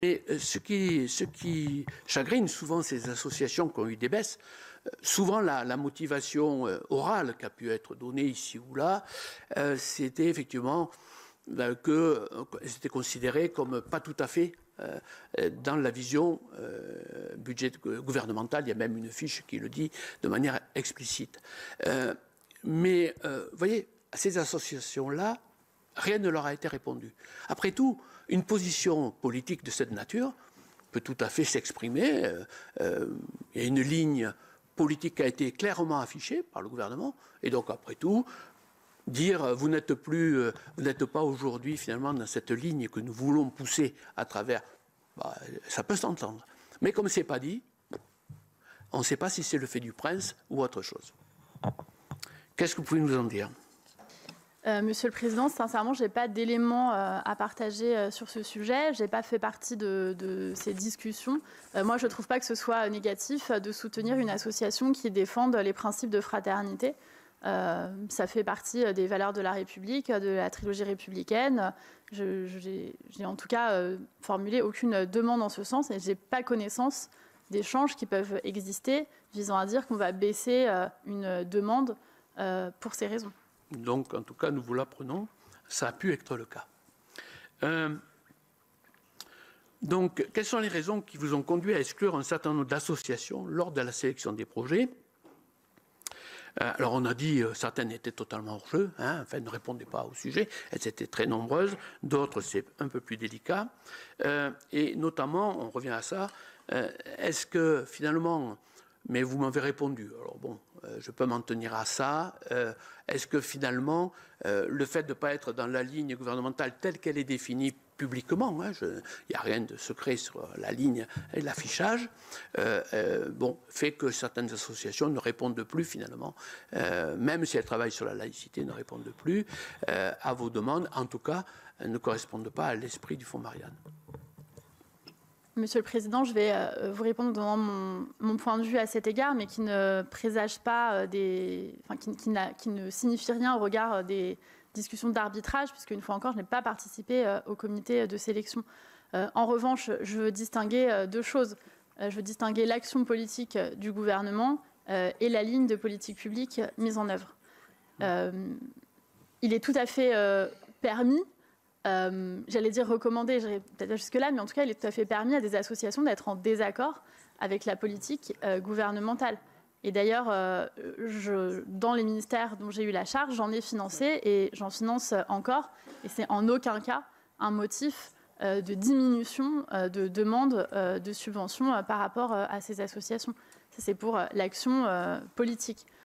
Et ce qui chagrine souvent ces associations qui ont eu des baisses, souvent la motivation orale qui a pu être donnée ici ou là, c'était effectivement que c'était considéré comme pas tout à fait dans la vision budget gouvernementale. Il y a même une fiche qui le dit de manière explicite. Mais vous voyez, à ces associations-là, rien ne leur a été répondu. Après tout, une position politique de cette nature peut tout à fait s'exprimer. Il y a une ligne politique qui a été clairement affichée par le gouvernement. Et donc, après tout, dire vous n'êtes pas aujourd'hui finalement dans cette ligne que nous voulons pousser à travers, ça peut s'entendre. Mais comme ce n'est pas dit, on ne sait pas si c'est le fait du prince ou autre chose. Qu'est-ce que vous pouvez nous en dire ? Monsieur le Président, sincèrement, je n'ai pas d'éléments à partager sur ce sujet. Je n'ai pas fait partie de ces discussions. Moi, je ne trouve pas que ce soit négatif de soutenir une association qui défende les principes de fraternité. Ça fait partie des valeurs de la République, de la trilogie républicaine. J'ai en tout cas formulé aucune demande en ce sens et je n'ai pas connaissance d'échanges qui peuvent exister visant à dire qu'on va baisser une demande pour ces raisons. Donc, en tout cas, nous vous l'apprenons, ça a pu être le cas. Donc, quelles sont les raisons qui vous ont conduit à exclure un certain nombre d'associations lors de la sélection des projets ? Alors, on a dit certaines étaient totalement hors jeu, enfin, ne répondaient pas au sujet, elles étaient très nombreuses, d'autres, c'est un peu plus délicat. Et notamment, on revient à ça, est-ce que finalement, mais vous m'avez répondu, alors bon, je peux m'en tenir à ça. Est-ce que finalement, le fait de ne pas être dans la ligne gouvernementale telle qu'elle est définie publiquement, il n'y a rien de secret sur la ligne et l'affichage, fait que certaines associations ne répondent plus finalement, même si elles travaillent sur la laïcité, ne répondent plus à vos demandes. En tout cas, elles ne correspondent pas à l'esprit du Fonds Marianne. Monsieur le Président, je vais vous répondre dans mon point de vue à cet égard, mais qui ne présage pas qui ne signifie rien au regard des discussions d'arbitrage, puisque une fois encore, je n'ai pas participé au comité de sélection. En revanche, je veux distinguer deux choses. Je veux distinguer l'action politique du gouvernement et la ligne de politique publique mise en œuvre. Il est tout à fait permis, j'allais dire recommandé, j'irai peut-être jusque-là, mais en tout cas, il est tout à fait permis à des associations d'être en désaccord avec la politique gouvernementale. Et d'ailleurs, dans les ministères dont j'ai eu la charge, j'en ai financé et j'en finance encore. Et c'est en aucun cas un motif de diminution de demande de subventions par rapport à ces associations. Ça, c'est pour l'action politique.